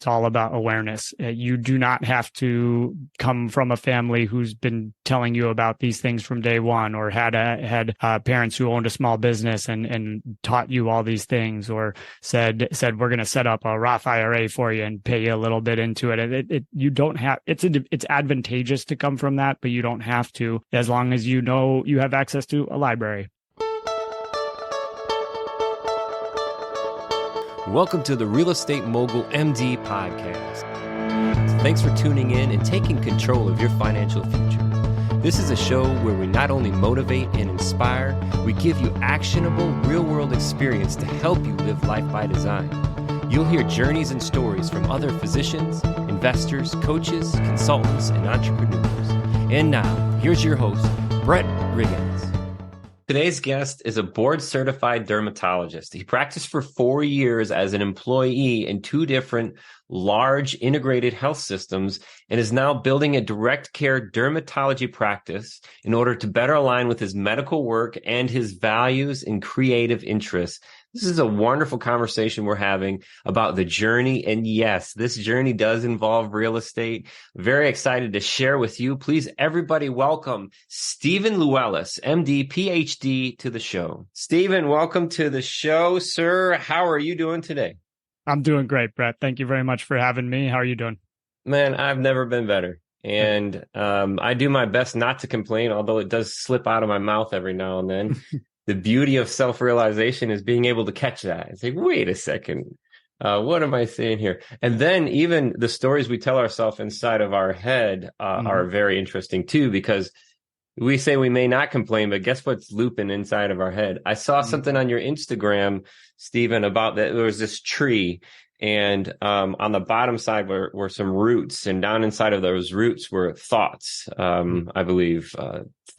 It's all about awareness. You do not have to come from a family who's been telling you about these things from day one, or had parents who owned a small business and taught you all these things, or said we're going to set up a Roth IRA for you and pay you a little bit into it. You don't have. It's advantageous to come from that, but you don't have to, as long as you know you have access to a library. Welcome to the Real Estate Mogul MD podcast. Thanks for tuning in and taking control of your financial future. This is a show where we not only motivate and inspire, we give you actionable real-world experience to help you live life by design. You'll hear journeys and stories from other physicians, investors, coaches, consultants, and entrepreneurs. And now, here's your host, Brett Riggins. Today's guest is a board-certified dermatologist. He practiced for 4 years as an employee in 2 different large integrated health systems and is now building a direct care dermatology practice in order to better align with his medical work and his values and creative interests. This is a wonderful conversation we're having about the journey. And yes, this journey does involve real estate. Very excited to share with you. Please, everybody, welcome Stephen Lewellis, MD, PhD, to the show. Stephen, welcome to the show, sir. How are you doing today? I'm doing great, Brett. Thank you very much for having me. How are you doing? Man, I've never been better. And I do my best not to complain, although it does slip out of my mouth every now and then. The beauty of self-realization is being able to catch that and say, wait a second, what am I saying here? And then even the stories we tell ourselves inside of our head are very interesting too, because we say we may not complain, but guess what's looping inside of our head? I saw something on your Instagram, Stephen, about that there was this tree, and on the bottom side were some roots, and down inside of those roots were thoughts, I believe,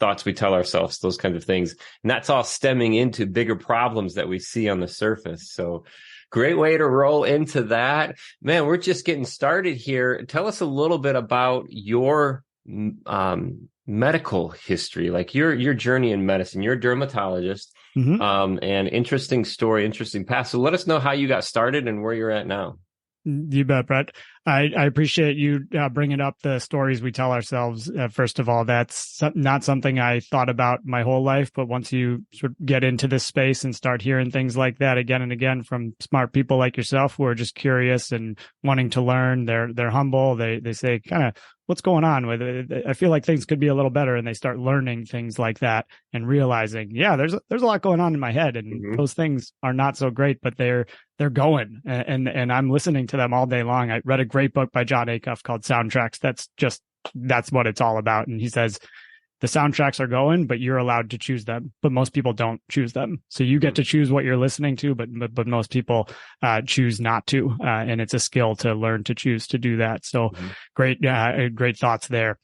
thoughts we tell ourselves, those kinds of things. And that's all stemming into bigger problems that we see on the surface. So great way to roll into that. Man, we're just getting started here. Tell us a little bit about your medical history, like your journey in medicine. You're a dermatologist, and interesting story, interesting path. So let us know how you got started and where you're at now. You bet, Brett. I appreciate you bringing up the stories we tell ourselves. First of all, that's not something I thought about my whole life, but once you sort of get into this space and start hearing things like that again and again from smart people like yourself who are just curious and wanting to learn, they're humble. They say kind of, what's going on with it? I feel like things could be a little better, and they start learning things like that and realizing, yeah, there's a lot going on in my head, and those things are not so great, but they're going, and I'm listening to them all day long. I read a great book by John Acuff called Soundtracks. That's what it's all about. And he says the soundtracks are going, but you're allowed to choose them. But most people don't choose them. So you get to choose what you're listening to, but most people choose not to. And it's a skill to learn to choose to do that. So great thoughts there.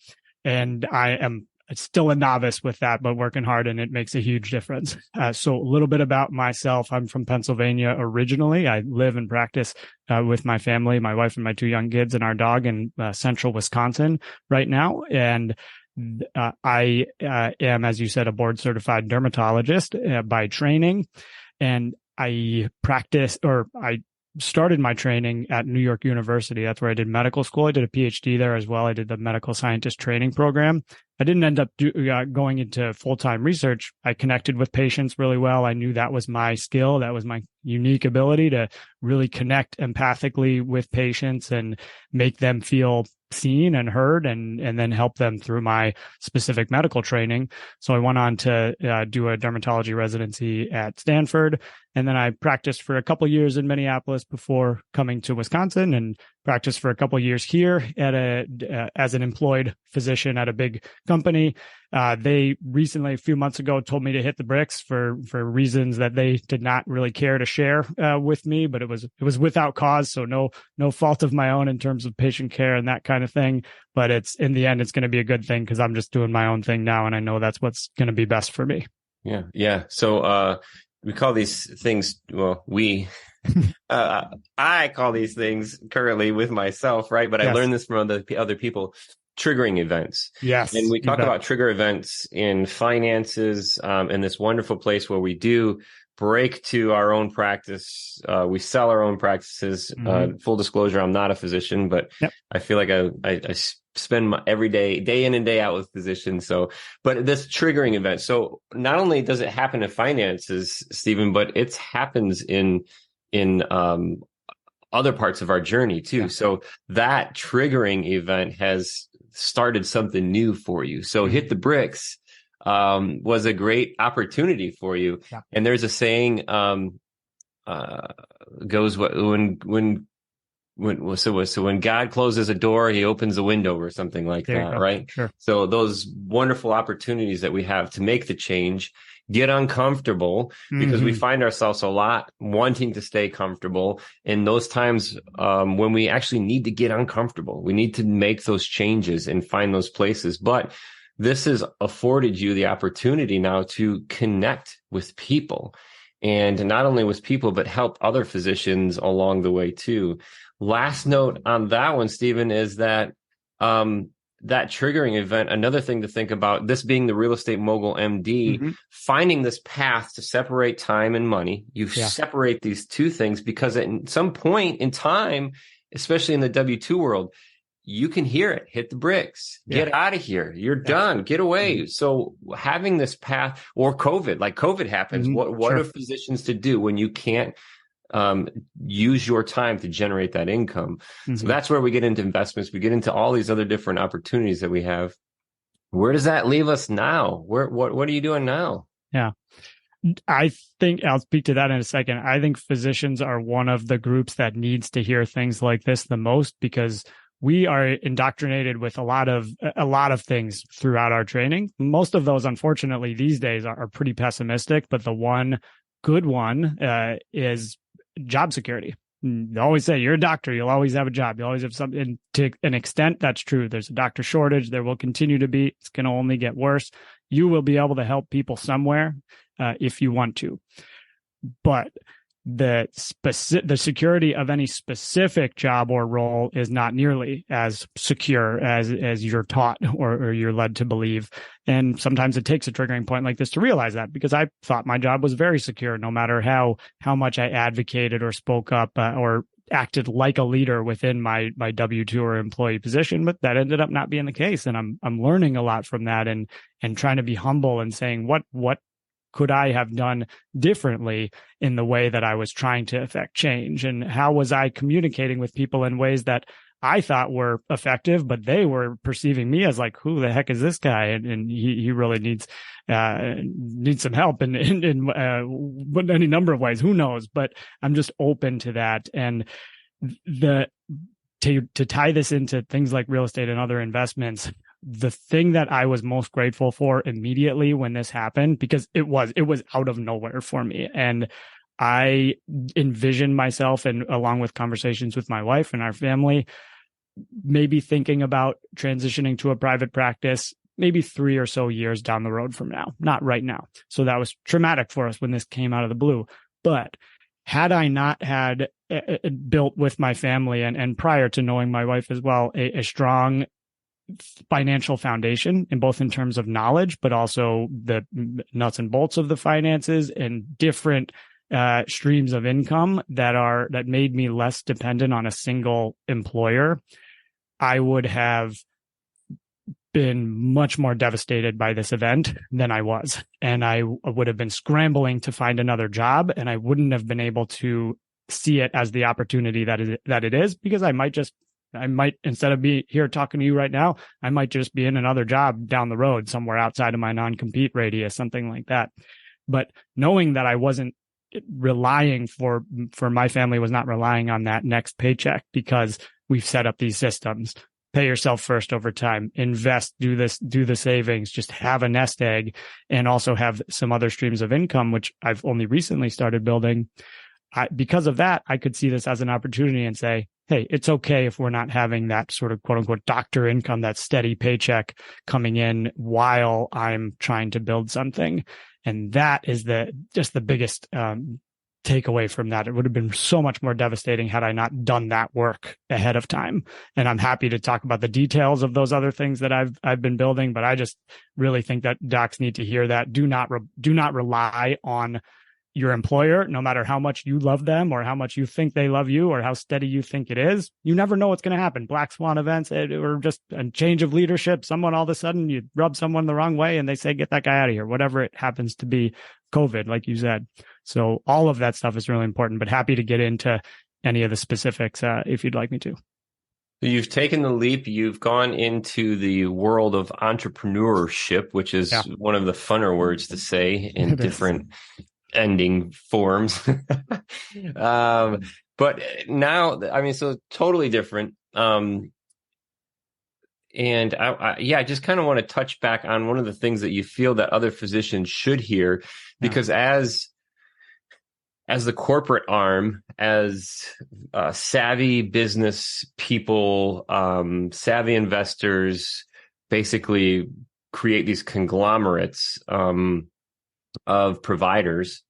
And I am still a novice with that, but working hard, and it makes a huge difference. So a little bit about myself. I'm from Pennsylvania originally. I live and practice with my family, my wife and my 2 young kids and our dog in central Wisconsin right now. And I am, as you said, a board certified dermatologist by training. And I started my training at New York University. That's where I did medical school. I did a PhD there as well. I did the medical scientist training program. I didn't end up going into full-time research. I connected with patients really well. I knew that was my skill. That was my unique ability to really connect empathically with patients and make them feel seen and heard, and then help them through my specific medical training. So I went on to do a dermatology residency at Stanford. And then I practiced for a couple of years in Minneapolis before coming to Wisconsin, and practiced for a couple of years here as an employed physician at a big company. They recently, a few months ago, told me to hit the bricks for reasons that they did not really care to share with me, but it was without cause. So no fault of my own in terms of patient care and that kind of thing. But in the end, it's going to be a good thing, because I'm just doing my own thing now, and I know that's what's going to be best for me. Yeah. So we call these things, I call these things currently with myself, right? But I learned this from other people, triggering events. Yes. And we talk about trigger events in finances, in this wonderful place where we do break to our own practice. We sell our own practices. Full disclosure, I'm not a physician, but Yep. I feel like I spend my every day in and day out with physicians. So, but this triggering event. So not only does it happen in finances, Stephen, but it happens in other parts of our journey too. Yeah. So that triggering event has started something new for you. So Hit the Bricks was a great opportunity for you. Yeah. And there's a saying goes when God closes a door, he opens a window or something like that, right? Sure. So those wonderful opportunities that we have to make the change, get uncomfortable, because we find ourselves a lot wanting to stay comfortable. In those times when we actually need to get uncomfortable, we need to make those changes and find those places. But this has afforded you the opportunity now to connect with people, and not only with people, but help other physicians along the way too. Last note on that one, Stephen, is that that triggering event, another thing to think about, this being the real estate mogul MD, finding this path to separate time and money. You separate these two things because at some point in time, especially in the W-2 world, you can hear it, hit the bricks, get out of here. You're done, get away. So having this path, or COVID happens. What are physicians to do when you can't use your time to generate that income? So that's where we get into investments. We get into all these other different opportunities that we have. Where does that leave us now? What are you doing now? Yeah. I think I'll speak to that in a second. I think physicians are one of the groups that needs to hear things like this the most, because we are indoctrinated with a lot of things throughout our training. Most of those, unfortunately, these days are pretty pessimistic, but the one good one is job security. They always say you're a doctor, you'll always have a job, you always have something. And to an extent, that's true. There's a doctor shortage. There will continue to be. It's going to only get worse. You will be able to help people somewhere if you want to. But the security of any specific job or role is not nearly as secure as you're taught or you're led to believe. And sometimes it takes a triggering point like this to realize that, because I thought my job was very secure, no matter how much I advocated or spoke up or acted like a leader within my W-2 or employee position. But that ended up not being the case. And I'm learning a lot from that and trying to be humble and saying, what could I have done differently in the way that I was trying to affect change? And how was I communicating with people in ways that I thought were effective, but they were perceiving me as like, who the heck is this guy? And he really needs some help in any number of ways. Who knows? But I'm just open to that. And to tie this into things like real estate and other investments, the thing that I was most grateful for immediately when this happened, because it was out of nowhere for me. And I envisioned myself, and along with conversations with my wife and our family, maybe thinking about transitioning to a private practice, maybe 3 or so years down the road from now, not right now. So that was traumatic for us when this came out of the blue. But had I not had built with my family and prior to knowing my wife as well, a strong financial foundation, in both in terms of knowledge, but also the nuts and bolts of the finances and different streams of income that made me less dependent on a single employer, I would have been much more devastated by this event than I was. And I would have been scrambling to find another job, and I wouldn't have been able to see it as the opportunity that it is, because I might, instead of be here talking to you right now, I might just be in another job down the road somewhere outside of my non-compete radius, something like that. But knowing that I wasn't relying for my family was not relying on that next paycheck, because we've set up these systems. Pay yourself first over time, invest, do the savings, just have a nest egg, and also have some other streams of income, which I've only recently started building. Because of that, I could see this as an opportunity and say, hey, it's okay if we're not having that sort of quote unquote doctor income, that steady paycheck coming in while I'm trying to build something. And that is just the biggest takeaway from that. It would have been so much more devastating had I not done that work ahead of time. And I'm happy to talk about the details of those other things that I've been building, but I just really think that docs need to hear that. Do not rely on your employer, no matter how much you love them or how much you think they love you or how steady you think it is, you never know what's going to happen. Black swan events or just a change of leadership. Someone all of a sudden, you rub someone the wrong way and they say, get that guy out of here, whatever it happens to be, COVID, like you said. So all of that stuff is really important, but happy to get into any of the specifics if you'd like me to. You've taken the leap. You've gone into the world of entrepreneurship, which is one of the funner words to say in different ending forms. But now, I mean, so totally different. And I just kind of want to touch back on one of the things that you feel that other physicians should hear, because as the corporate arm, as savvy business people, savvy investors basically create these conglomerates of providers,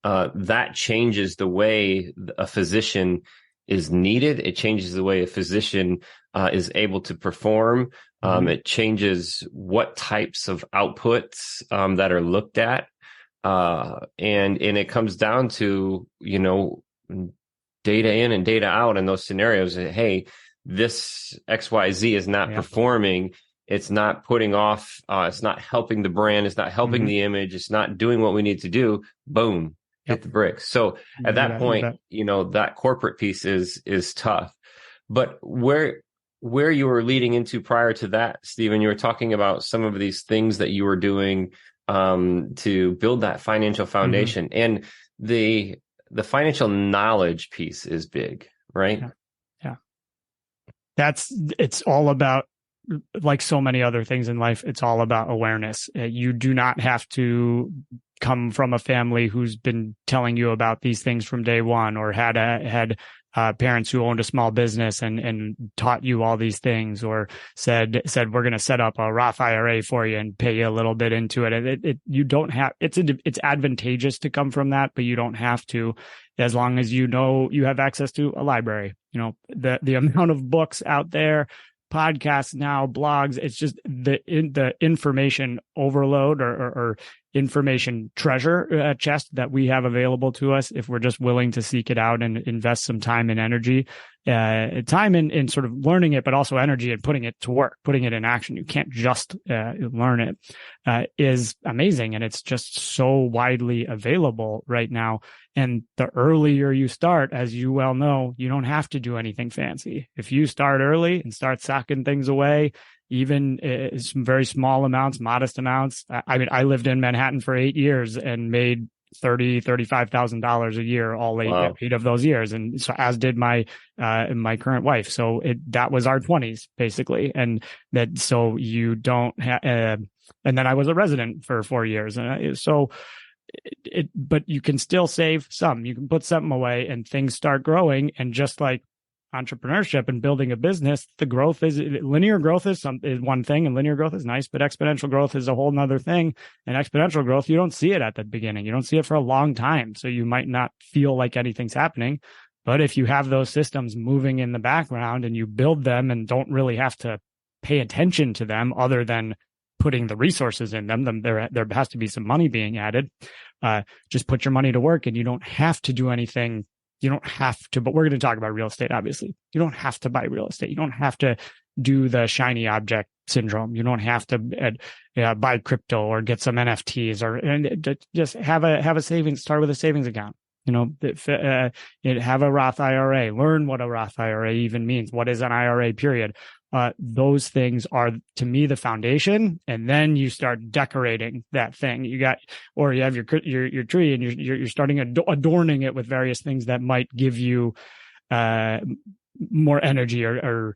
that changes the way a physician is needed. It changes the way a physician is able to perform. It changes what types of outputs that are looked at. And it comes down to, data in and data out in those scenarios. Hey, this XYZ is not performing. It's not putting off. It's not helping the brand. It's not helping the image. It's not doing what we need to do. Boom, hit the bricks. So at that point, that corporate piece is tough. But where you were leading into prior to that, Stephen, you were talking about some of these things that you were doing to build that financial foundation, and the financial knowledge piece is big, right? Yeah. It's all about, like so many other things in life, it's all about awareness. You do not have to come from a family who's been telling you about these things from day one, or had parents who owned a small business and taught you all these things, or said we're going to set up a Roth IRA for you and pay you a little bit into it. You don't have, it's advantageous to come from that, but you don't have to, as long as you know you have access to a library. The amount of books out there, podcasts now, blogs, it's just the information overload or information treasure chest that we have available to us if we're just willing to seek it out and invest some time and energy, time in sort of learning it, but also energy and putting it to work, putting it in action. You can't just learn it, is amazing. And it's just so widely available right now. And the earlier you start, as you well know, you don't have to do anything fancy. If you start early and start socking things away, even some very small amounts, modest amounts. I mean, I lived in Manhattan for 8 years and made $35,000 a year, all eight of those years. And so as did my current wife. So that was our 20s basically. And so you don't have, and then I was a resident for 4 years. And but you can still save some, you can put something away and things start growing. And just like entrepreneurship and building a business, linear growth is one thing, and linear growth is nice, but exponential growth is a whole nother thing. And exponential growth, you don't see it at the beginning. You don't see it for a long time. So you might not feel like anything's happening. But if you have those systems moving in the background and you build them and don't really have to pay attention to them other than putting the resources in them, there has to be some money being added. Just put your money to work, and you don't have to do anything. You don't have to, but we're going to talk about real estate, obviously. You don't have to buy real estate. You don't have to do the shiny object syndrome. You don't have to buy crypto or get some NFTs and just have a savings, start with a savings account. Have a Roth IRA, learn what a Roth IRA even means. What is an IRA period? Those things are, to me, the foundation. And then you start decorating that thing. You have your tree, and you're starting adorning it with various things that might give you more energy or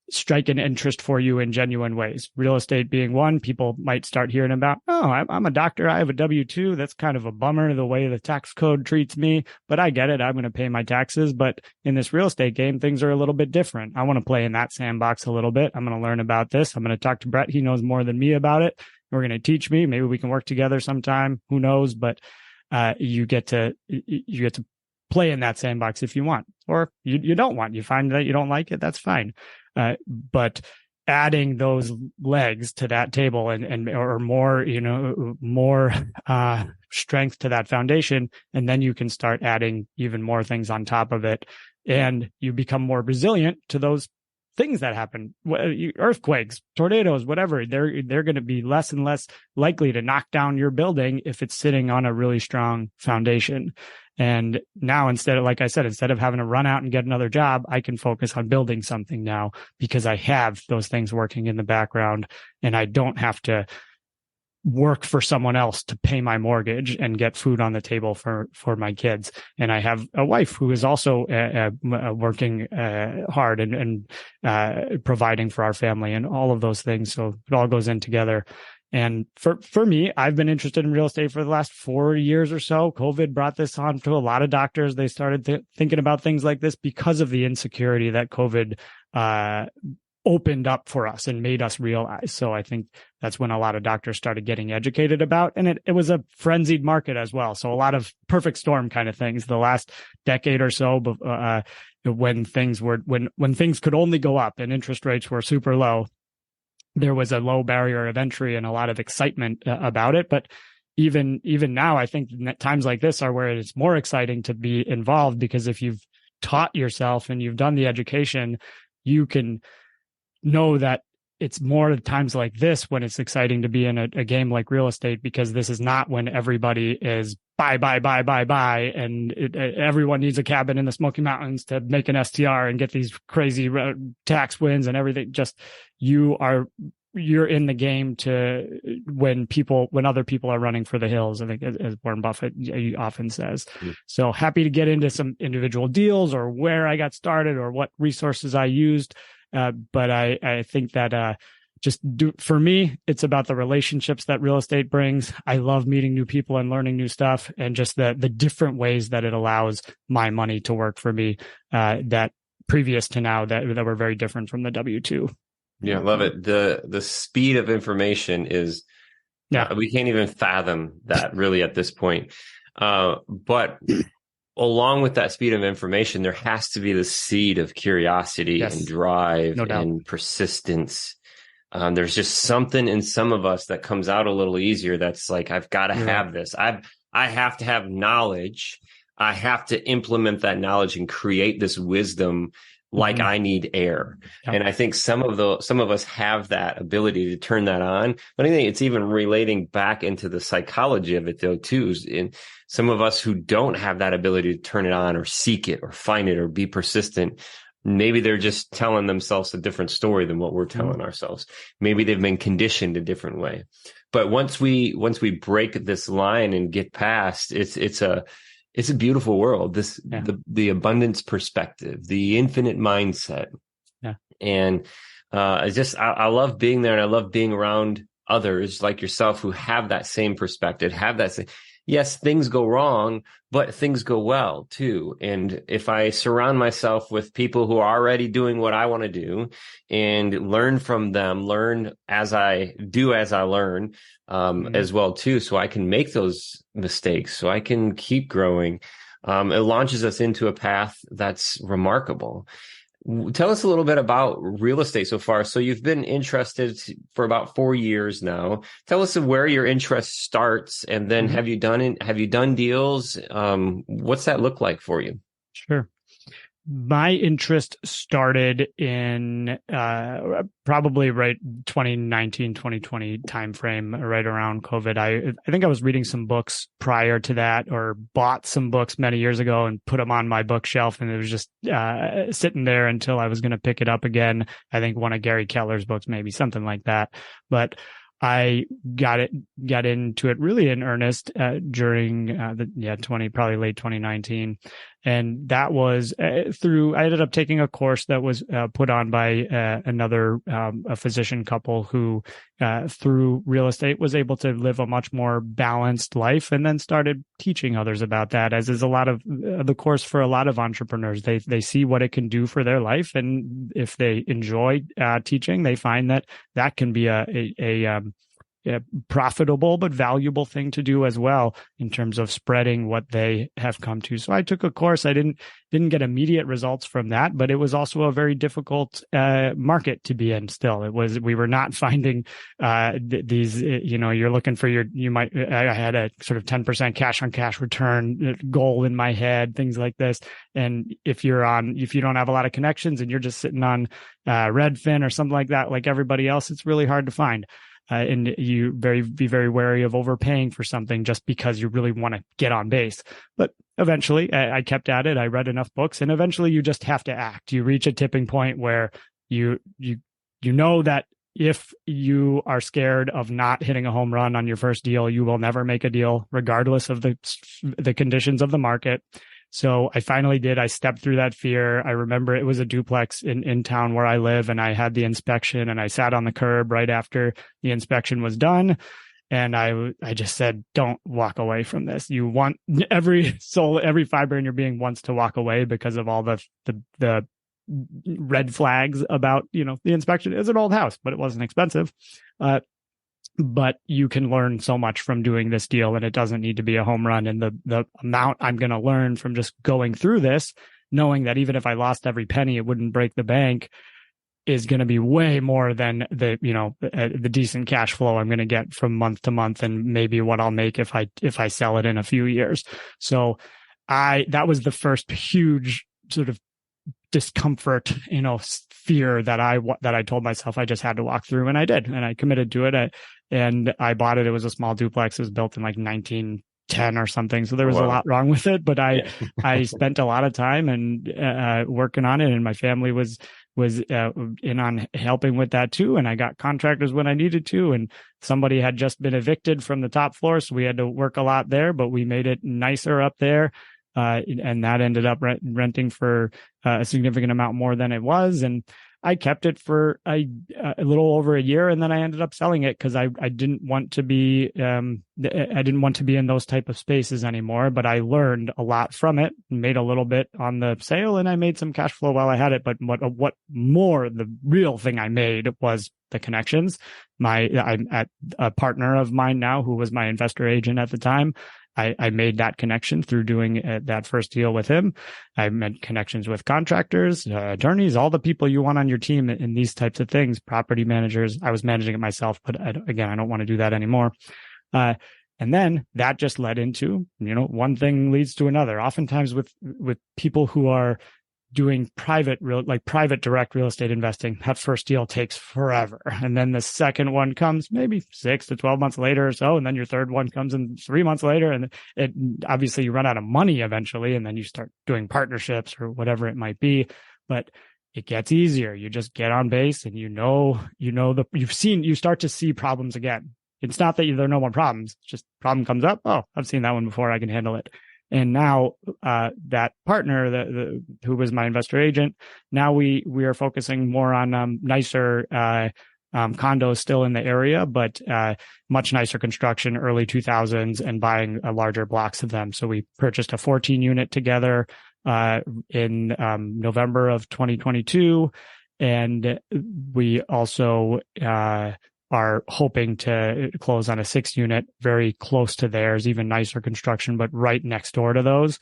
strike an interest for you in genuine ways. Real estate being one. People might start hearing about, I'm a doctor, I have a W-2. That's kind of a bummer, the way the tax code treats me, but I get it. I'm going to pay my taxes. But in this real estate game, things are a little bit different. I want to play in that sandbox a little bit. I'm going to learn about this. I'm going to talk to Brett. He knows more than me about it. We're going to teach me. Maybe we can work together sometime. Who knows? But you get to play in that sandbox if you want, or you don't want. You find that you don't like it. That's fine. But adding those legs to that table and or more, more strength to that foundation. And then you can start adding even more things on top of it. And you become more resilient to those things that happen, earthquakes, tornadoes, whatever. They're going to be less and less likely to knock down your building if it's sitting on a really strong foundation. And now, instead of having to run out and get another job, I can focus on building something now because I have those things working in the background, and I don't have to work for someone else to pay my mortgage and get food on the table for my kids. And I have a wife who is also working hard and providing for our family and all of those things. So it all goes in together. And for me, I've been interested in real estate for the last 4 years or so. COVID brought this on to a lot of doctors. They started thinking about things like this because of the insecurity that COVID opened up for us and made us realize. So I think that's when a lot of doctors started getting educated about, and it was a frenzied market as well. So a lot of perfect storm kind of things the last decade or so, when things could only go up and interest rates were super low. There was a low barrier of entry and a lot of excitement about it. But even now, I think times like this are where it's more exciting to be involved, because if you've taught yourself and you've done the education, you can know that it's more times like this when it's exciting to be in a game like real estate, because this is not when everybody is buy, and everyone needs a cabin in the Smoky Mountains to make an STR and get these crazy tax wins and everything. Just you're in the game when other people are running for the hills, I think, as Warren Buffett often says. So happy to get into some individual deals or where I got started or what resources I used. But I think that for me, it's about the relationships that real estate brings. I love meeting new people and learning new stuff, and just the different ways that it allows my money to work for me, that previous to now that were very different from the W-2. Yeah, I love it. The speed of information is, we can't even fathom that really at this point. But along with that speed of information, there has to be the seed of curiosity and drive and persistence. There's just something in some of us that comes out a little easier. That's like, I've got to have this. I have to have knowledge. I have to implement that knowledge and create this wisdom like I need air. Yep. And I think some of us have that ability to turn that on. But I think it's even relating back into the psychology of it though, too. And some of us who don't have that ability to turn it on or seek it or find it or be persistent, maybe they're just telling themselves a different story than what we're telling ourselves. Maybe they've been conditioned a different way. But once we break this line and get past, it's a beautiful world. The abundance perspective, the infinite mindset. Yeah. And I love being there, and I love being around others like yourself who have that same perspective, yes, things go wrong, but things go well too. And if I surround myself with people who are already doing what I want to do and learn from them, learn as I learn, as well too, so I can make those mistakes, so I can keep growing. It launches us into a path that's remarkable. Tell us a little bit about real estate so far. So you've been interested for about 4 years now. Tell us where your interest starts, and then have you done deals? What's that look like for you? Sure. My interest started in probably right 2019, 2020 timeframe, right around COVID. I think I was reading some books prior to that, or bought some books many years ago and put them on my bookshelf, and it was just sitting there until I was going to pick it up again. I think one of Gary Keller's books, maybe something like that. But I got into it really in earnest during probably late 2019. And that was I ended up taking a course that was put on by another a physician couple who through real estate was able to live a much more balanced life, and then started teaching others about that, as is a lot of the course for a lot of entrepreneurs. They see what it can do for their life, and if they enjoy teaching, they find that can be profitable but valuable thing to do as well in terms of spreading what they have come to. So I took a course. I didn't get immediate results from that, but it was also a very difficult market to be in. Still, we were not finding these. You're looking for I had a sort of 10% cash on cash return goal in my head, things like this. And if you don't have a lot of connections and you're just sitting on Redfin or something like that, like everybody else, it's really hard to find. And you be very wary of overpaying for something just because you really want to get on base. But eventually I kept at it. I read enough books, and eventually you just have to act. You reach a tipping point where you know that if you are scared of not hitting a home run on your first deal, you will never make a deal regardless of the conditions of the market. So I finally did. I stepped through that fear. I remember it was a duplex in town where I live, and I had the inspection, and I sat on the curb right after the inspection was done. And I just said, don't walk away from this. You want every fiber in your being wants to walk away because of all the red flags about, the inspection. Is an old house, but it wasn't expensive. But you can learn so much from doing this deal, and it doesn't need to be a home run. And the amount I'm going to learn from just going through this, knowing that even if I lost every penny, it wouldn't break the bank, is going to be way more than the decent cash flow I'm going to get from month to month, and maybe what I'll make if I sell it in a few years. So that was the first huge sort of discomfort, fear that I told myself I just had to walk through, and I did, and I committed to it. And I bought it. It was a small duplex. It was built in like 1910 or something. So there was a lot wrong with it, but I spent a lot of time and working on it, and my family was in on helping with that too. And I got contractors when I needed to, and somebody had just been evicted from the top floor, so we had to work a lot there, but we made it nicer up there. And that ended up renting for a significant amount more than it was. And I kept it for a little over a year, and then I ended up selling it because I didn't want to be in those type of spaces anymore. But I learned a lot from it, made a little bit on the sale, and I made some cash flow while I had it. But what more, the real thing I made was the connections. I'm at a partner of mine now who was my investor agent at the time. I made that connection through doing that first deal with him. I made connections with contractors, attorneys, all the people you want on your team in these types of things, property managers. I was managing it myself, but I don't want to do that anymore. And then that just led into, one thing leads to another. Oftentimes with people who are doing private direct real estate investing, that first deal takes forever. And then the second one comes maybe 6 to 12 months later or so. And then your third one comes in 3 months later. And obviously you run out of money eventually. And then you start doing partnerships or whatever it might be. But it gets easier. You just get on base, and you start to see problems again. It's not that there are no more problems. It's just problem comes up. Oh, I've seen that one before. I can handle it. And now that partner, who was my investor agent, now we are focusing more on nicer condos still in the area, but much nicer construction, early 2000s, and buying larger blocks of them. So we purchased a 14 unit together in November of 2022, and we also are hoping to close on a 6 unit very close to theirs, even nicer construction, but right next door to those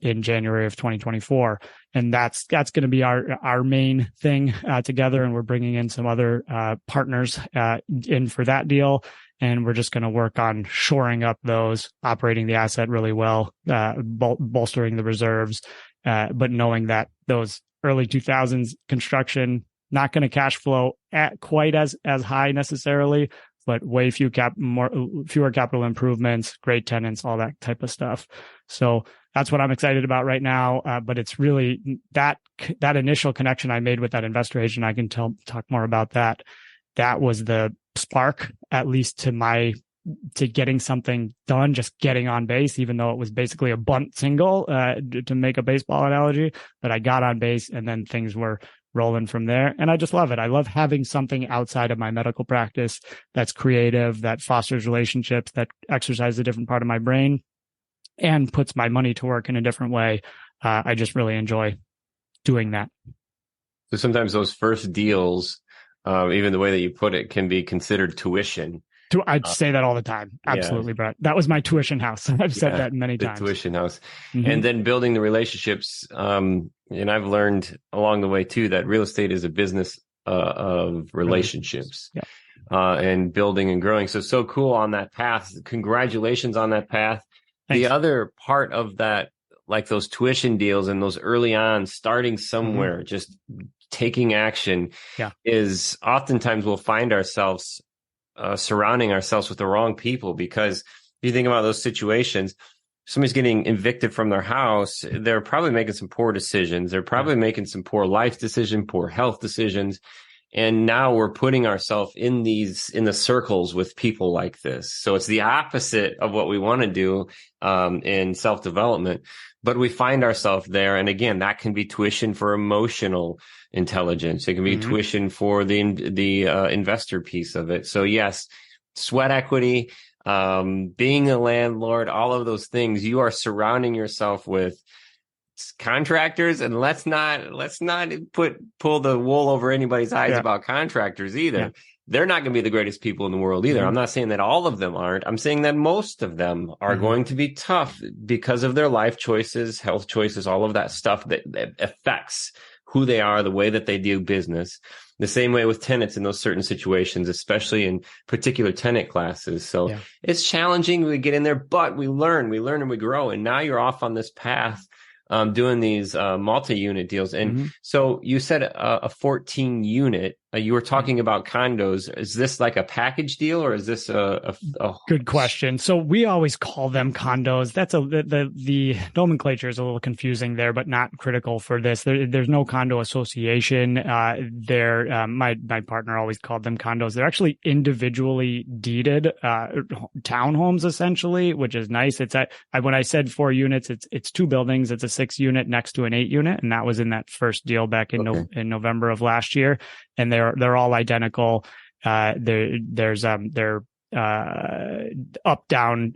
in January of 2024. And that's going to be our main thing together. And we're bringing in some other partners in for that deal. And we're just going to work on shoring up those, operating the asset really well, bolstering the reserves, but knowing that those early 2000s construction, not going to cash flow at quite as high necessarily, but way fewer capital improvements, great tenants, all that type of stuff. So that's what I'm excited about right now. But it's really that initial connection I made with that investor agent. I can talk more about that. That was the spark, at least to getting something done, just getting on base, even though it was basically a bunt single, to make a baseball analogy. But I got on base, and then things were rolling from there. And I just love it. I love having something outside of my medical practice that's creative, that fosters relationships, that exercises a different part of my brain and puts my money to work in a different way. I just really enjoy doing that. So sometimes those first deals, even the way that you put it, can be considered tuition. I'd say that all the time. Absolutely, Brett. That was my tuition house. I've said that many times. The tuition house. And then building the relationships. And I've learned along the way too, that real estate is a business of relationships. Yeah. And building and growing. So cool on that path. Congratulations on that path. Thanks. The other part of that, like those tuition deals and those early on, starting somewhere, just taking action, is oftentimes we'll find ourselves surrounding ourselves with the wrong people. Because if you think about those situations, somebody's getting evicted from their house, they're probably making some poor decisions. They're probably making some poor life decisions, poor health decisions. And now we're putting ourselves in the circles with people like this. So it's the opposite of what we want to do in self-development, but we find ourselves there. And again, that can be tuition for emotional intelligence. It can be tuition for the investor piece of it. So yes, sweat equity, being a landlord, all of those things, you are surrounding yourself with contractors, and let's not pull the wool over anybody's eyes about contractors either. They're not going to be the greatest people in the world either. I'm not saying that all of them aren't. I'm saying that most of them are going to be tough because of their life choices, health choices, all of that stuff that affects who they are, the way that they do business. The same way with tenants in those certain situations, especially in particular tenant classes. So it's challenging. We get in there, but we learn and we grow. And now you're off on this path doing these multi-unit deals. And so you said a 14 unit, you were talking about condos. Is this like a package deal, or is this a good question? So we always call them condos. That's the nomenclature is a little confusing there, but not critical for this. There's no condo association. My partner always called them condos. They're actually individually deeded townhomes essentially, which is nice. When I said 4 units, it's 2 buildings. It's a 6 unit next to an 8 unit, and that was in that first deal back in November of last year. And they're all identical. There's up down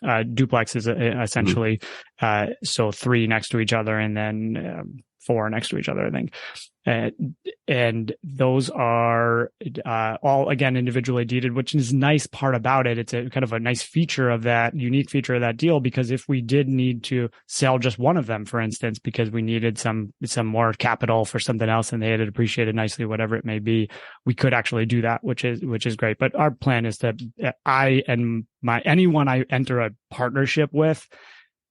duplexes essentially. So 3 next to each other, and then 4 next to each other, I think. And those are all, again, individually deeded, which is a nice part about it. It's a kind of a nice feature of that, unique feature of that deal, because if we did need to sell just one of them, for instance, because we needed some more capital for something else and they had appreciated nicely, whatever it may be, we could actually do that, which is great. But our plan is that anyone I enter a partnership with,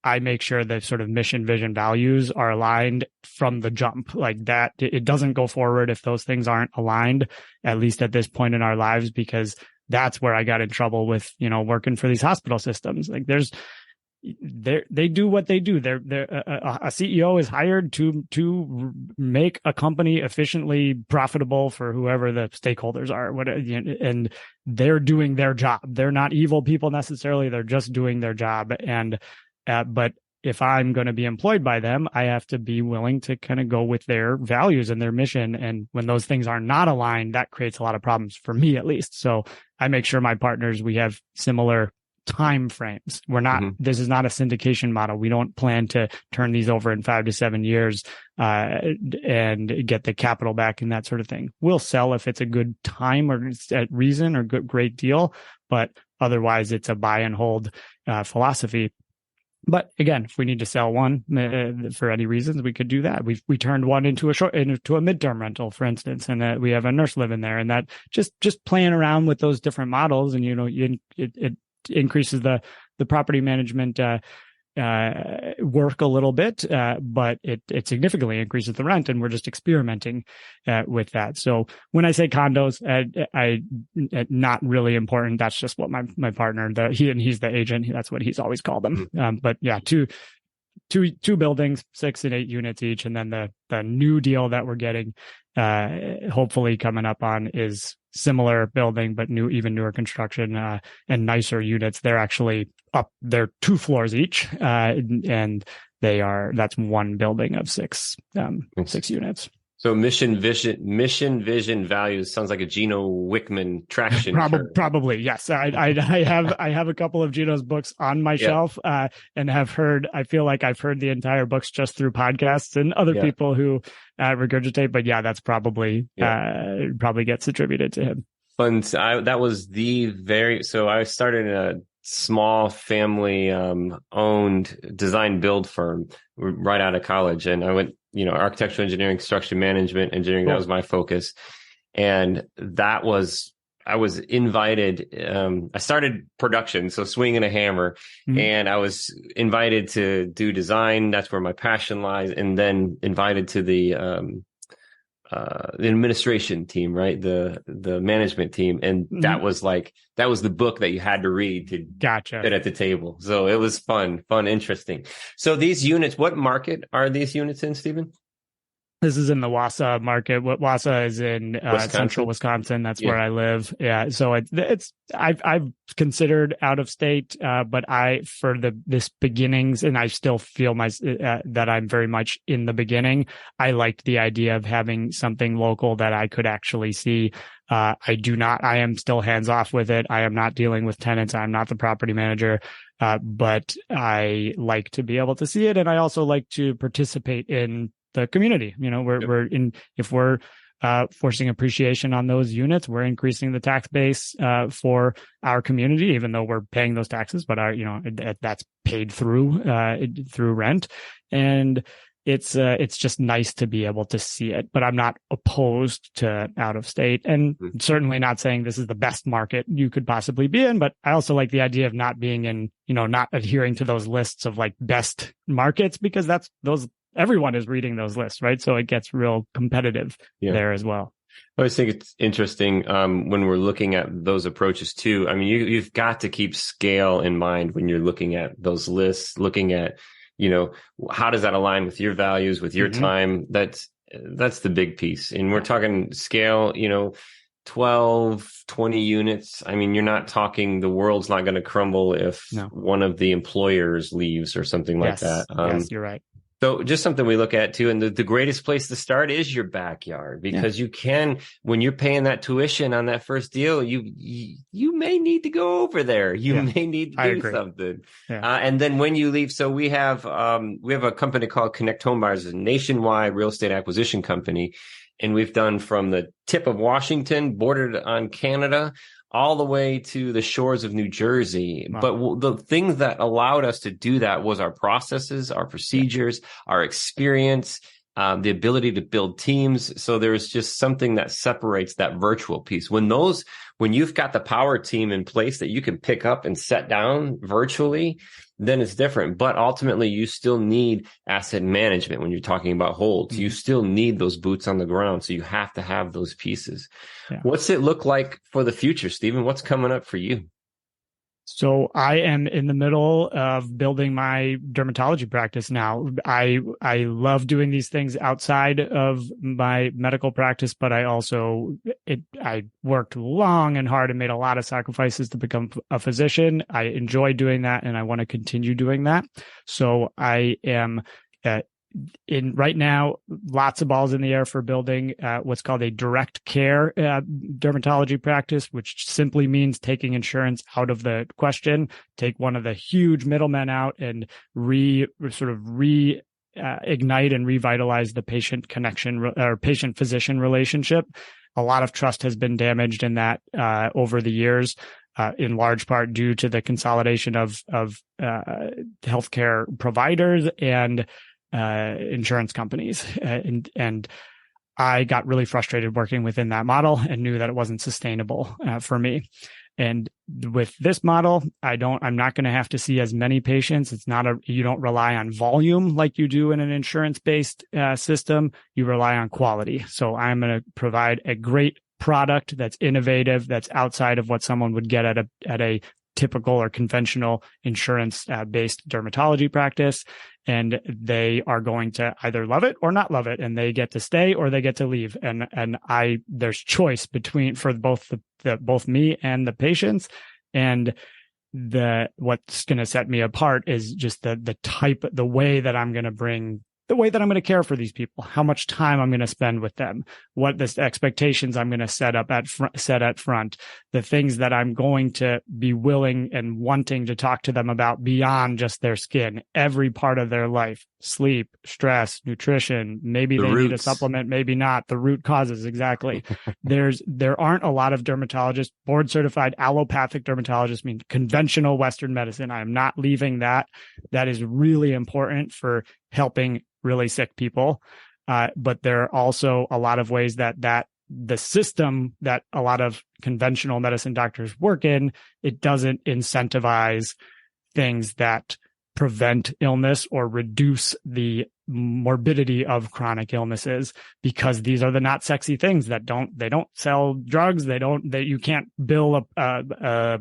I make sure the sort of mission, vision, values are aligned from the jump, like that. It doesn't go forward if those things aren't aligned, at least at this point in our lives, because that's where I got in trouble with, working for these hospital systems. Like they do what they do. A CEO is hired to make a company efficiently profitable for whoever the stakeholders are, and they're doing their job. They're not evil people necessarily. They're just doing their job. But if I'm going to be employed by them, I have to be willing to kind of go with their values and their mission. And when those things are not aligned, that creates a lot of problems for me, at least. So I make sure my partners, we have similar time frames. This is not a syndication model. We don't plan to turn these over in 5 to 7 years, and get the capital back and that sort of thing. We'll sell if it's a good time or a reason or great deal, but otherwise it's a buy and hold philosophy. But again, if we need to sell one for any reasons, we could do that. We turned one into a midterm rental, for instance, and we have a nurse living there, and that just playing around with those different models, and it increases the property management work a little bit, but it significantly increases the rent, and we're just experimenting with that. So when I say condos, I not really important. That's just what my partner, he's the agent. That's what he's always called them. But yeah, two buildings, 6 and 8 units each, and then the new deal that we're getting, hopefully coming up on, is similar building but even newer construction, and nicer units. They're actually up. They're 2 floors each, and that's one building of 6 units. So mission, vision, values sounds like a Gino Wickman traction. Probably, yes. I have a couple of Gino's books on my shelf, and I feel like I've heard the entire books just through podcasts and other people who regurgitate. But yeah, that's probably gets attributed to him. fun. That was so I started in a small family owned design build firm right out of college. And I went, architectural engineering, structure management, engineering. Cool. That was my focus. And I was invited. I started production, so swinging a hammer, and I was invited to do design. That's where my passion lies. And then invited to the administration team, right? The management team. And that was the book that you had to read to sit at the table. So it was fun, interesting. So these units, what market are these units in, Stephen? This is in the Wausau market. Wausau is in central Wisconsin. That's where I live. Yeah. So I've considered out of state, but this beginnings, and I still feel that I'm very much in the beginning. I liked the idea of having something local that I could actually see. I am still hands off with it. I am not dealing with tenants. I'm not the property manager. But I like to be able to see it. And I also like to participate in the community. If we're forcing appreciation on those units, we're increasing the tax base for our community, even though we're paying those taxes, but that's paid through rent. And it's just nice to be able to see it, but I'm not opposed to out of state, and certainly not saying this is the best market you could possibly be in. But I also like the idea of not being in, not adhering to those lists of like best markets, because everyone is reading those lists, right? So it gets real competitive there as well. I always think it's interesting when we're looking at those approaches too. I mean, you've got to keep scale in mind when you're looking at those lists, looking at, how does that align with your values, with your time? That's the big piece. And we're talking scale, 12, 20 units. I mean, you're not talking, the world's not going to crumble if one of the employers leaves or something like that. Yes, you're right. So just something we look at too. And the greatest place to start is your backyard, because you can, when you're paying that tuition on that first deal, you may need to go over there. You may need to do something. Yeah. And then when you leave, so we have a company called Connect Home Buyers, a nationwide real estate acquisition company. And we've done from the tip of Washington, bordered on Canada, all the way to the shores of New Jersey. Wow. But the thing that allowed us to do that was our processes, our procedures, our experience, the ability to build teams. So there's just something that separates that virtual piece. When you've got the power team in place that you can pick up and set down virtually, then it's different. But ultimately, you still need asset management when you're talking about holds. You still need those boots on the ground. So you have to have those pieces. Yeah. What's it look like for the future, Stephen? What's coming up for you? So I am in the middle of building my dermatology practice now. I love doing these things outside of my medical practice, but I worked long and hard and made a lot of sacrifices to become a physician. I enjoy doing that, and I want to continue doing that. So I am right now, lots of balls in the air for building what's called a direct care dermatology practice, which simply means taking insurance out of the question, take one of the huge middlemen out, and reignite and revitalize the patient connection or patient physician relationship. A lot of trust has been damaged in that over the years. In large part due to the consolidation of healthcare providers and insurance companies. And I got really frustrated working within that model and knew that it wasn't sustainable for me. And with this model, I'm not going to have to see as many patients. You don't rely on volume like you do in an insurance-based system. You rely on quality. So I'm going to provide a great product that's innovative, that's outside of what someone would get at a typical or conventional insurance-based dermatology practice. And they are going to either love it or not love it, and they get to stay or they get to leave. And there's choice for both me and the patients. And what's going to set me apart is just the way that I'm going to bring the way that I'm going to care for these people, how much time I'm going to spend with them, what the expectations I'm going to set at front, the things that I'm going to be willing and wanting to talk to them about beyond just their skin, every part of their life, sleep, stress, nutrition, maybe they need a supplement, maybe not, the root causes. Exactly. There aren't a lot of dermatologists, board certified allopathic dermatologists, mean conventional Western medicine. I am not leaving that. That is really important for helping really sick people. But there are also a lot of ways that the system that a lot of conventional medicine doctors work in, it doesn't incentivize things that prevent illness or reduce the morbidity of chronic illnesses, because these are the not sexy things that they don't sell drugs. You can't bill a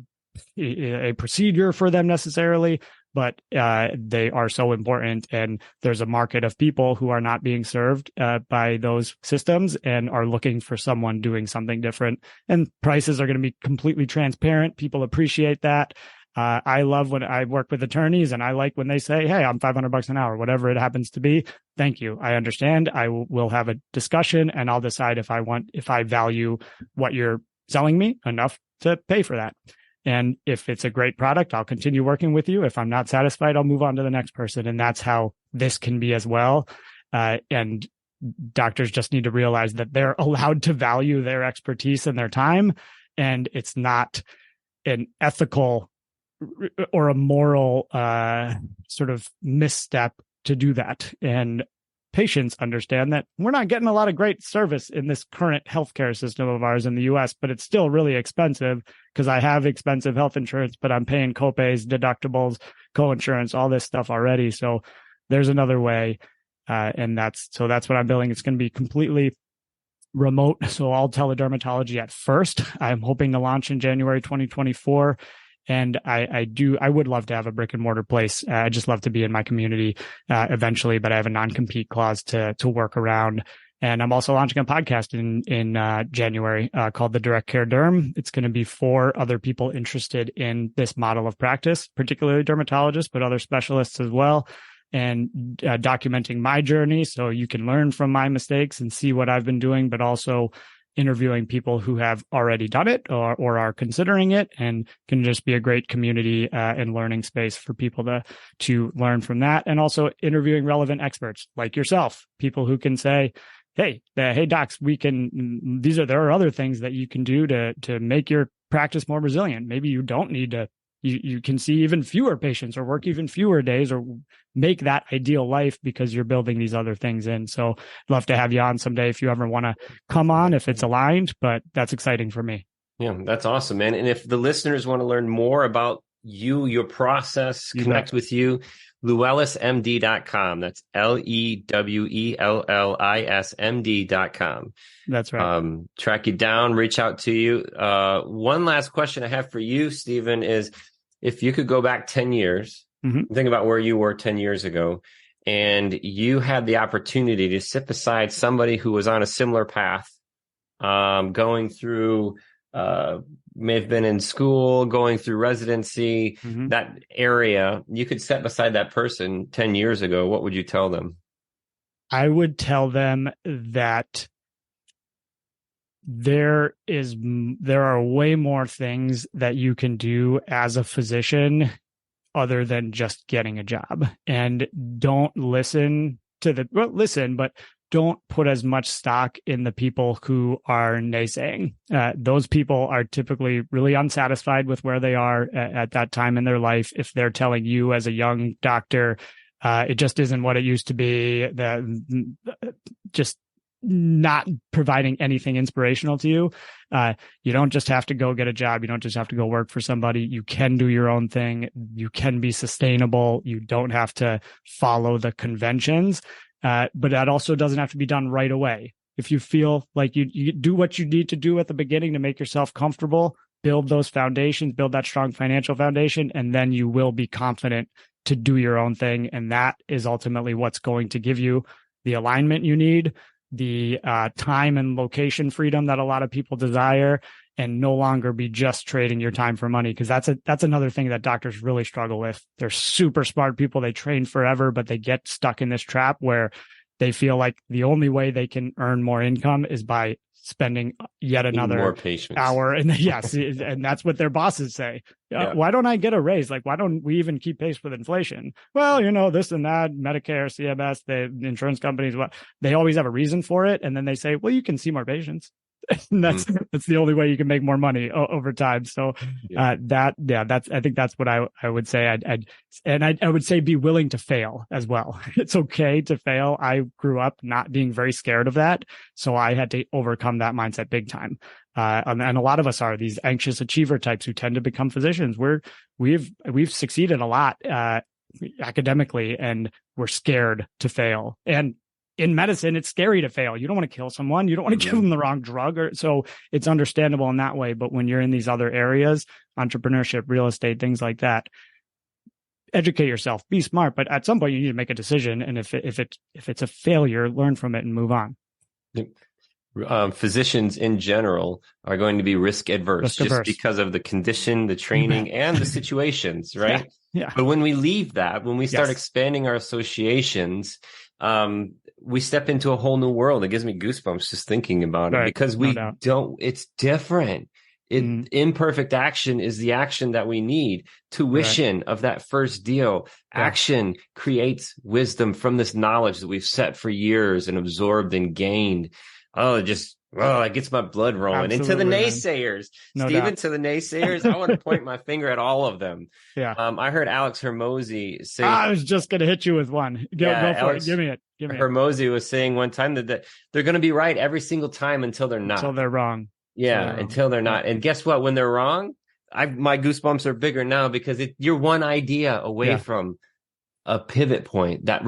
procedure for them necessarily, but they are so important. And there's a market of people who are not being served by those systems and are looking for someone doing something different. And prices are going to be completely transparent. People appreciate that. I love when I work with attorneys, and I like when they say, hey, I'm $500 an hour, whatever it happens to be. Thank you. I understand. I will have a discussion, and I'll decide if I value what you're selling me enough to pay for that. And if it's a great product, I'll continue working with you. If I'm not satisfied, I'll move on to the next person. And that's how this can be as well. And doctors just need to realize that they're allowed to value their expertise and their time. And it's not an ethical or a moral sort of misstep to do that. And patients understand that we're not getting a lot of great service in this current healthcare system of ours in the US, but it's still really expensive because I have expensive health insurance, but I'm paying copays, deductibles, co-insurance, all this stuff already. So there's another way. And that's what I'm building. It's going to be completely remote. So all teledermatology at first. I'm hoping to launch in January 2024. And I would love to have a brick and mortar place. I just love to be in my community eventually, but I have a non-compete clause to work around. And I'm also launching a podcast in January called the Care Derm. It's going to be for other people interested in this model of practice, particularly dermatologists, but other specialists as well, and documenting my journey so you can learn from my mistakes and see what I've been doing, but also interviewing people who have already done it or are considering it, and can just be a great community and learning space for people to learn from that. And also interviewing relevant experts like yourself, people who can say, hey docs, there are other things that you can do to make your practice more resilient. Maybe you don't need to, you can see even fewer patients or work even fewer days or make that ideal life because you're building these other things in. So I'd love to have you on someday if you ever want to come on, if it's aligned, but that's exciting for me. Yeah, that's awesome, man. And if the listeners want to learn more about you, your process, connect with you, LewellisMD.com. That's LEWELLISMD.com. That's right. Track you down, reach out to you. One last question I have for you, Stephen, is if you could go back 10 years, think about where you were 10 years ago, and you had the opportunity to sit beside somebody who was on a similar path, going through, may have been in school, going through residency, that area, you could sit beside that person 10 years ago. What would you tell them? I would tell them that there are way more things that you can do as a physician other than just getting a job. And don't listen but don't put as much stock in the people who are naysaying. Those people are typically really unsatisfied with where they are at that time in their life. If they're telling you as a young doctor, it just isn't what it used to be, just not providing anything inspirational to you. You don't just have to go get a job. You don't just have to go work for somebody. You can do your own thing. You can be sustainable. You don't have to follow the conventions. But that also doesn't have to be done right away. If you feel like you do what you need to do at the beginning to make yourself comfortable, build those foundations, build that strong financial foundation, and then you will be confident to do your own thing. And that is ultimately what's going to give you the alignment you need, the time and location freedom that a lot of people desire, and no longer be just trading your time for money. Because that's another thing that doctors really struggle with. They're super smart people. They train forever, but they get stuck in this trap where they feel like the only way they can earn more income is by spending yet another hour. And yes, and that's what their bosses say. Why don't I get a raise? Like, why don't we even keep pace with inflation? Well, this and that, Medicare, CMS, the insurance companies, they always have a reason for it. And then they say, well, you can see more patients. And that's the only way you can make more money over time. So I think that's what I would say. I would say be willing to fail as well. It's okay to fail. I grew up not being very scared of that, so I had to overcome that mindset big time. And a lot of us are these anxious achiever types who tend to become physicians. We've succeeded a lot academically, and we're scared to fail. And in medicine, it's scary to fail. You don't want to kill someone. You don't want to give them the wrong drug. So it's understandable in that way. But when you're in these other areas, entrepreneurship, real estate, things like that, educate yourself, be smart. But at some point, you need to make a decision. And if it's a failure, learn from it and move on. Physicians in general are going to be risk adverse just because of the condition, the training, and the situations, right? Yeah. But when we leave that, when we start expanding our associations, we step into a whole new world. It gives me goosebumps just thinking about it, because it's different. Imperfect action is the action that we need. Tuition of that first deal. Action creates wisdom from this knowledge that we've set for years and absorbed and gained. It gets my blood rolling. Absolutely, and to the naysayers, Stephen, to the naysayers, I want to point my finger at all of them. I heard Alex Hormozi say, I was just going to hit you with one. Go for it. Give me it. Hormozi was saying one time that they're going to be right every single time until they're not. Until they're wrong. Until they're not. And guess what? When they're wrong, my goosebumps are bigger now, because you're one idea away from a pivot point, that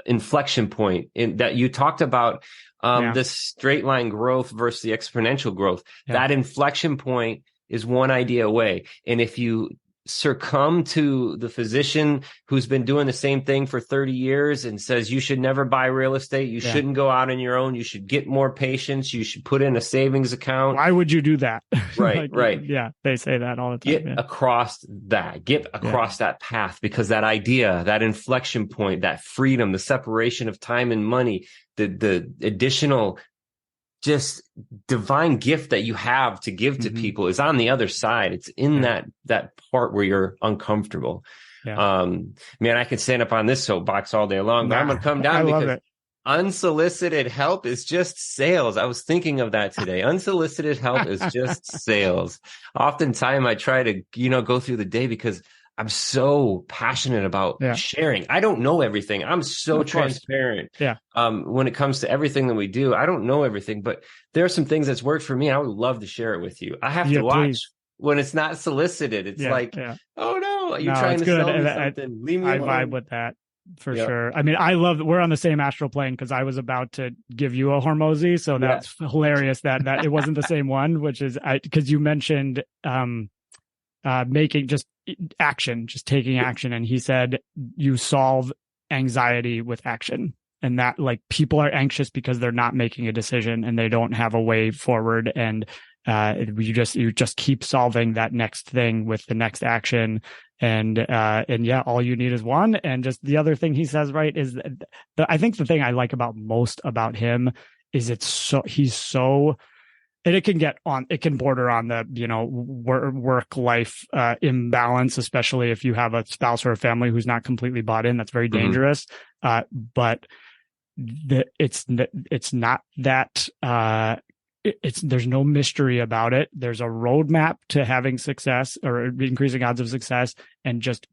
inflection point that you talked about. The straight line growth versus the exponential growth. That inflection point is one idea away. And if you succumb to the physician who's been doing the same thing for 30 years and says you should never buy real estate, you shouldn't go out on your own, you should get more patients, you should put in a savings account. Why would you do that? Right, right. Yeah, they say that all the time. Get across that path, because that idea, that inflection point, that freedom, the separation of time and money, the additional just divine gift that you have to give to people is on the other side. It's in that part where you're uncomfortable. Man, I could stand up on this soapbox all day long, but I'm going to come down because unsolicited help is just sales. I was thinking of that today. Unsolicited help is just sales. Oftentimes I try to, go through the day because I'm so passionate about sharing. I don't know everything. I'm so transparent. When it comes to everything that we do, I don't know everything, but there are some things that's worked for me. I would love to share it with you. I have to watch when it's not solicited. It's oh no, you're trying to sell me something. Leave me alone. I vibe with that for sure. I mean, I love that we're on the same astral plane, because I was about to give you a Hormozi. So that's hilarious that it wasn't the same one, which is because you mentioned making just action, just taking action. And he said, you solve anxiety with action. And that, like, people are anxious because they're not making a decision and they don't have a way forward. And you just keep solving that next thing with the next action. And all you need is one. And just the other thing he says, right, is I think the thing I like most about him is he's so, and it can border on the, work life imbalance, especially if you have a spouse or a family who's not completely bought in. That's very dangerous. But it's not that, there's no mystery about it. There's a roadmap to having success or increasing odds of success, and just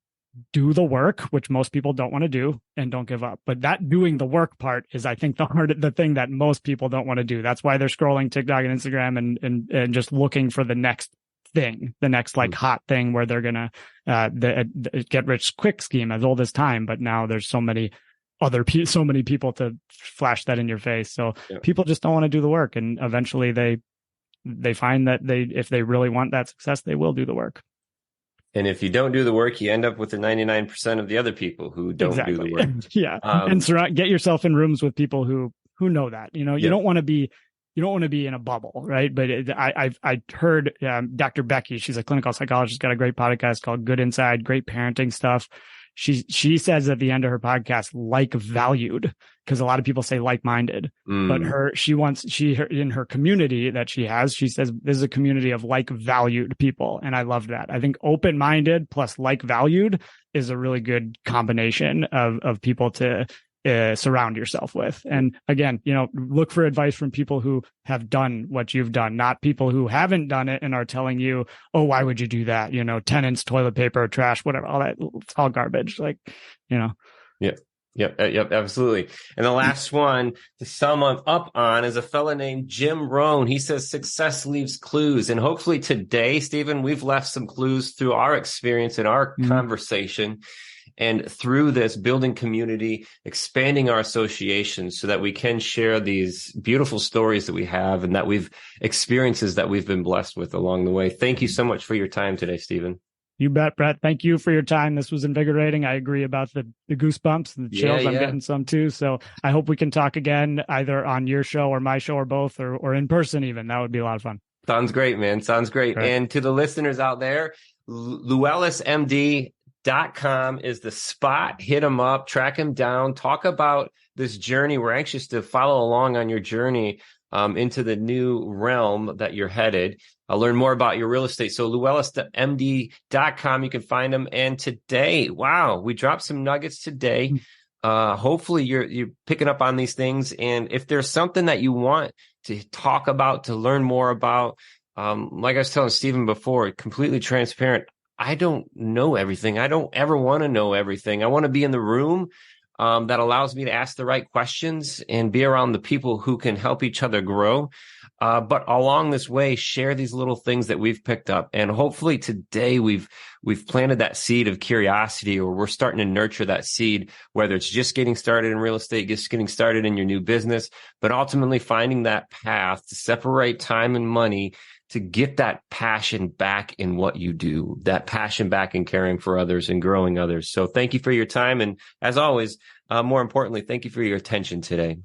do the work, which most people don't want to do, and don't give up. But that doing the work part is, I think, the thing that most people don't want to do. That's why they're scrolling TikTok and Instagram and just looking for the next thing, the next hot thing where they're going to, the get rich quick scheme as old as time. But now there's so many people to flash that in your face. So people just don't want to do the work. And eventually they find that if they really want that success, they will do the work. And if you don't do the work, you end up with the 99% of the other people who don't do the work. And get yourself in rooms with people who know that. You don't want to be you don't want to be in a bubble, right? But I heard Dr. Becky, she's a clinical psychologist, got a great podcast called Good Inside, great parenting stuff. She says at the end of her podcast, like valued, because a lot of people say like-minded, but in her community that she has, she says this is a community of like valued people. And I love that. I think open-minded plus like valued is a really good combination of people to surround yourself with. And again, look for advice from people who have done what you've done, not people who haven't done it and are telling you, oh, why would you do that? Tenants, toilet paper, trash, whatever, all that, it's all garbage. Yep, absolutely. And the last one to sum up on is a fella named Jim Rohn. He says success leaves clues. And hopefully today, Stephen, we've left some clues through our experience and our conversation. And through this, building community, expanding our associations so that we can share these beautiful stories that we have and that experiences that we've been blessed with along the way. Thank you so much for your time today, Stephen. You bet, Brett. Thank you for your time. This was invigorating. I agree about the goosebumps and the chills. I'm getting some too. So I hope we can talk again, either on your show or my show or both, or in person even. That would be a lot of fun. Sounds great, man. Sounds great. Right. And to the listeners out there, LewellisMD.com is the spot. Hit him up, track him down, talk about this journey. We're anxious to follow along on your journey into the new realm that you're headed. I'll learn more about your real estate. So LewellisMD.com, you can find them. And today, wow, we dropped some nuggets today. Hopefully you're picking up on these things. And if there's something that you want to talk about, to learn more about, like I was telling Stephen before, completely transparent. I don't know everything. I don't ever want to know everything. I want to be in the room that allows me to ask the right questions and be around the people who can help each other grow. But along this way, share these little things that we've picked up. And hopefully today we've planted that seed of curiosity, or we're starting to nurture that seed, whether it's just getting started in real estate, just getting started in your new business, but ultimately finding that path to separate time and money to get that passion back in what you do, that passion back in caring for others and growing others. So thank you for your time. And as always, more importantly, thank you for your attention today.